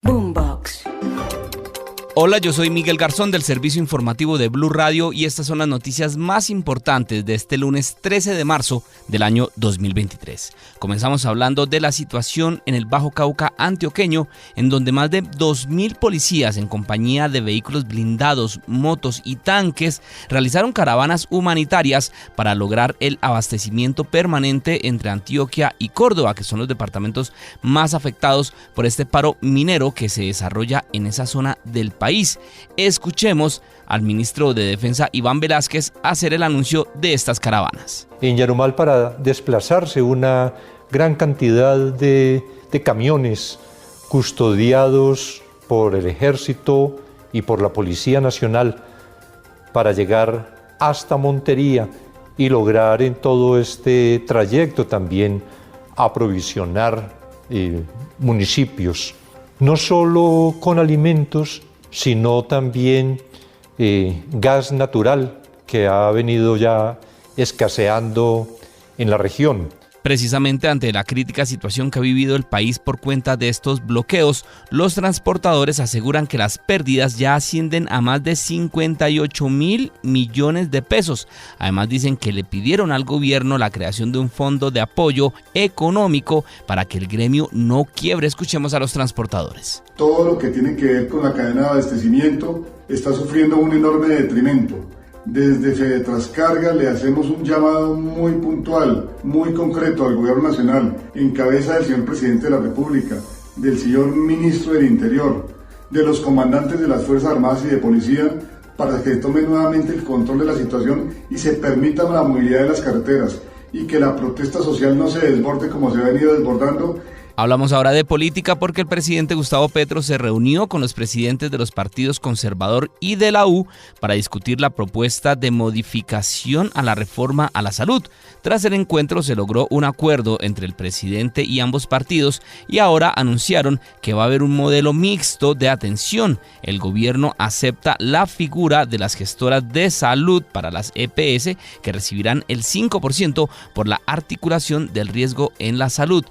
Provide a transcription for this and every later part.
Boombox. Hola, yo soy Miguel Garzón del servicio informativo de Blue Radio y estas son las noticias más importantes de este lunes 13 de marzo del año 2023. Comenzamos hablando de la situación en el Bajo Cauca antioqueño, en donde más de 2.000 policías en compañía de vehículos blindados, motos y tanques realizaron caravanas humanitarias para lograr el abastecimiento permanente entre Antioquia y Córdoba, que son los departamentos más afectados por este paro minero que se desarrolla en esa zona del país. Escuchemos al ministro de Defensa Iván Velázquez hacer el anuncio de estas caravanas. En Yarumal, para desplazarse una gran cantidad de camiones custodiados por el Ejército y por la Policía Nacional para llegar hasta Montería y lograr en todo este trayecto también aprovisionar municipios, no solo con alimentos, sino también gas natural que ha venido ya escaseando en la región. Precisamente ante la crítica situación que ha vivido el país por cuenta de estos bloqueos, los transportadores aseguran que las pérdidas ya ascienden a más de 58.000 millones de pesos. Además dicen que le pidieron al gobierno la creación de un fondo de apoyo económico para que el gremio no quiebre. Escuchemos a los transportadores. Todo lo que tiene que ver con la cadena de abastecimiento está sufriendo un enorme detrimento. Desde Fedetrascarga le hacemos un llamado muy puntual, muy concreto al Gobierno Nacional, en cabeza del señor Presidente de la República, del señor Ministro del Interior, de los comandantes de las Fuerzas Armadas y de Policía, para que tomen nuevamente el control de la situación y se permita la movilidad de las carreteras y que la protesta social no se desborde como se ha venido desbordando. Hablamos ahora de política porque el presidente Gustavo Petro se reunió con los presidentes de los partidos Conservador y de la U para discutir la propuesta de modificación a la reforma a la salud. Tras el encuentro se logró un acuerdo entre el presidente y ambos partidos y ahora anunciaron que va a haber un modelo mixto de atención. El gobierno acepta la figura de las gestoras de salud para las EPS que recibirán el 5% por la articulación del riesgo en la salud.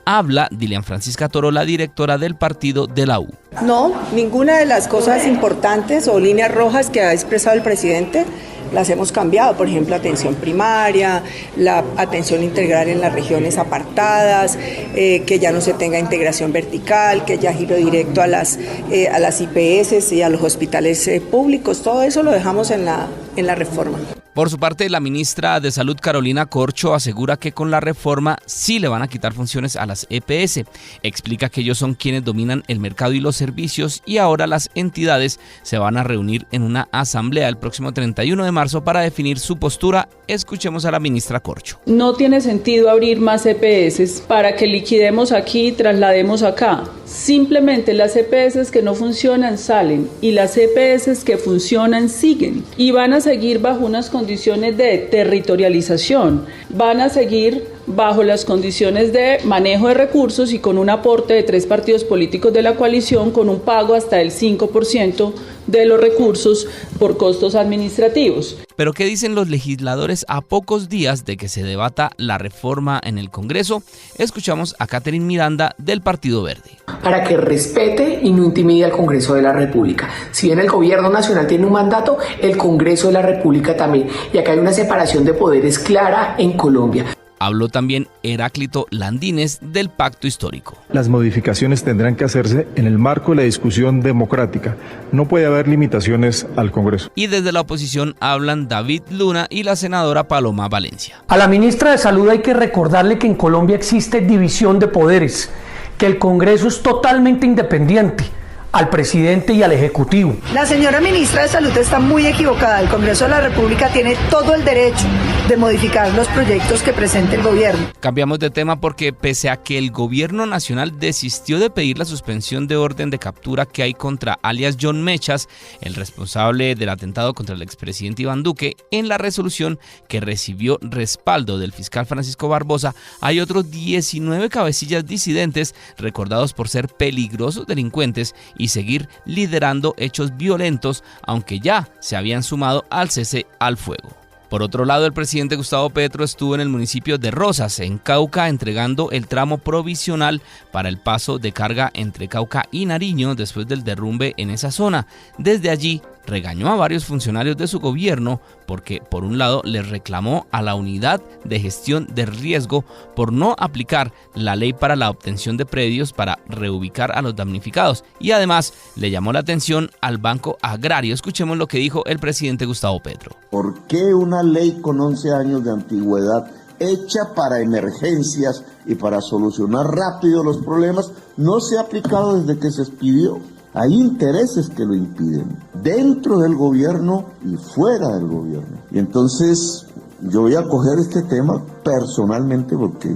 Habla Dilian Francisca Toro, la directora del partido de la U. No, ninguna de las cosas importantes o líneas rojas que ha expresado el presidente las hemos cambiado. Por ejemplo, atención primaria, la atención integral en las regiones apartadas, que ya no se tenga integración vertical, que ya giro directo a las IPS y a los hospitales públicos. Todo eso lo dejamos en la reforma. Por su parte, la ministra de Salud, Carolina Corcho, asegura que con la reforma sí le van a quitar funciones a las EPS. Explica que ellos son quienes dominan el mercado y los servicios y ahora las entidades se van a reunir en una asamblea el próximo 31 de marzo para definir su postura. Escuchemos a la ministra Corcho. No tiene sentido abrir más EPS para que liquidemos aquí y traslademos acá. Simplemente las EPS que no funcionan salen y las EPS que funcionan siguen y van a seguir bajo unas condiciones de territorialización, van a seguir bajo las condiciones de manejo de recursos y con un aporte de 3 partidos políticos de la coalición con un pago hasta el 5% de los recursos por costos administrativos. Pero ¿qué dicen los legisladores a pocos días de que se debata la reforma en el Congreso? Escuchamos a Catherine Miranda del Partido Verde. Para que respete y no intimide al Congreso de la República. Si bien el Gobierno Nacional tiene un mandato, el Congreso de la República también. Y acá hay una separación de poderes clara en Colombia. Habló también Heráclito Landines del Pacto Histórico. Las modificaciones tendrán que hacerse en el marco de la discusión democrática. No puede haber limitaciones al Congreso. Y desde la oposición hablan David Luna y la senadora Paloma Valencia. A la ministra de Salud hay que recordarle que en Colombia existe división de poderes, que el Congreso es totalmente independiente al presidente y al Ejecutivo. La señora ministra de Salud está muy equivocada. El Congreso de la República tiene todo el derecho de modificar los proyectos que presente el gobierno. Cambiamos de tema porque pese a que el gobierno nacional desistió de pedir la suspensión de orden de captura que hay contra alias John Mechas, el responsable del atentado contra el expresidente Iván Duque, en la resolución que recibió respaldo del fiscal Francisco Barbosa, hay otros 19 cabecillas disidentes recordados por ser peligrosos delincuentes y seguir liderando hechos violentos, aunque ya se habían sumado al cese al fuego. Por otro lado, el presidente Gustavo Petro estuvo en el municipio de Rosas, en Cauca, entregando el tramo provisional para el paso de carga entre Cauca y Nariño después del derrumbe en esa zona. Desde allí, regañó a varios funcionarios de su gobierno porque, por un lado, les reclamó a la Unidad de Gestión de Riesgo por no aplicar la ley para la obtención de predios para reubicar a los damnificados, y además le llamó la atención al Banco Agrario. Escuchemos lo que dijo el presidente Gustavo Petro. ¿Por qué una ley con 11 años de antigüedad, hecha para emergencias y para solucionar rápido los problemas, no se ha aplicado desde que se expidió? Hay intereses que lo impiden, dentro del gobierno y fuera del gobierno. Y entonces yo voy a coger este tema personalmente porque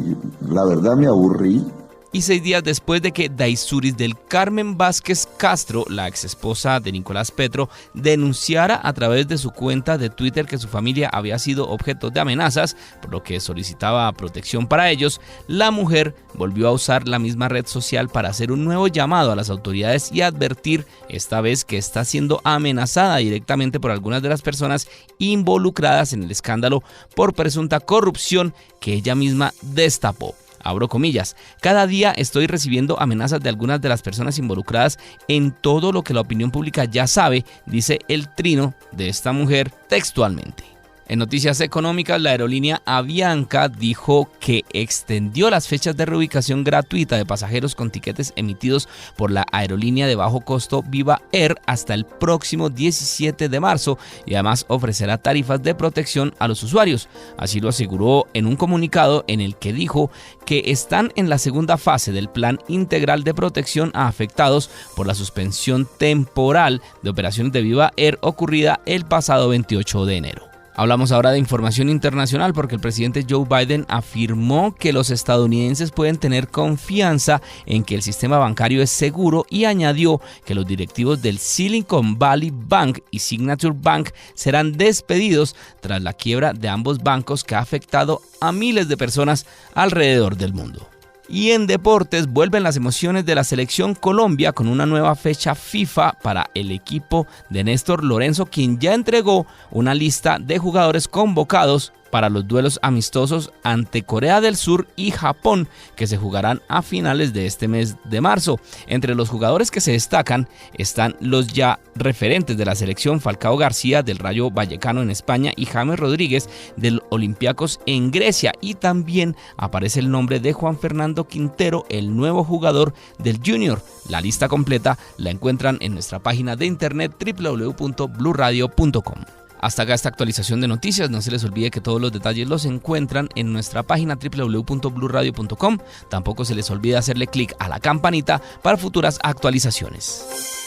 la verdad me aburrí. Y 6 días después de que Daisuris del Carmen Vázquez Castro, la exesposa de Nicolás Petro, denunciara a través de su cuenta de Twitter que su familia había sido objeto de amenazas, por lo que solicitaba protección para ellos, la mujer volvió a usar la misma red social para hacer un nuevo llamado a las autoridades y advertir esta vez que está siendo amenazada directamente por algunas de las personas involucradas en el escándalo por presunta corrupción que ella misma destapó. Abro comillas, cada día estoy recibiendo amenazas de algunas de las personas involucradas en todo lo que la opinión pública ya sabe, dice el trino de esta mujer textualmente. En noticias económicas, la aerolínea Avianca dijo que extendió las fechas de reubicación gratuita de pasajeros con tiquetes emitidos por la aerolínea de bajo costo Viva Air hasta el próximo 17 de marzo y además ofrecerá tarifas de protección a los usuarios. Así lo aseguró en un comunicado en el que dijo que están en la segunda fase del plan integral de protección a afectados por la suspensión temporal de operaciones de Viva Air ocurrida el pasado 28 de enero. Hablamos ahora de información internacional porque el presidente Joe Biden afirmó que los estadounidenses pueden tener confianza en que el sistema bancario es seguro y añadió que los directivos del Silicon Valley Bank y Signature Bank serán despedidos tras la quiebra de ambos bancos que ha afectado a miles de personas alrededor del mundo. Y en deportes vuelven las emociones de la selección Colombia con una nueva fecha FIFA para el equipo de Néstor Lorenzo, quien ya entregó una lista de jugadores convocados para los duelos amistosos ante Corea del Sur y Japón, que se jugarán a finales de este mes de marzo. Entre los jugadores que se destacan están los ya referentes de la selección Falcao García del Rayo Vallecano en España y James Rodríguez del Olympiacos en Grecia, y también aparece el nombre de Juan Fernando Quintero, el nuevo jugador del Junior. La lista completa la encuentran en nuestra página de internet www.blurradio.com. Hasta acá esta actualización de noticias. No se les olvide que todos los detalles los encuentran en nuestra página www.blurradio.com. Tampoco se les olvide hacerle clic a la campanita para futuras actualizaciones.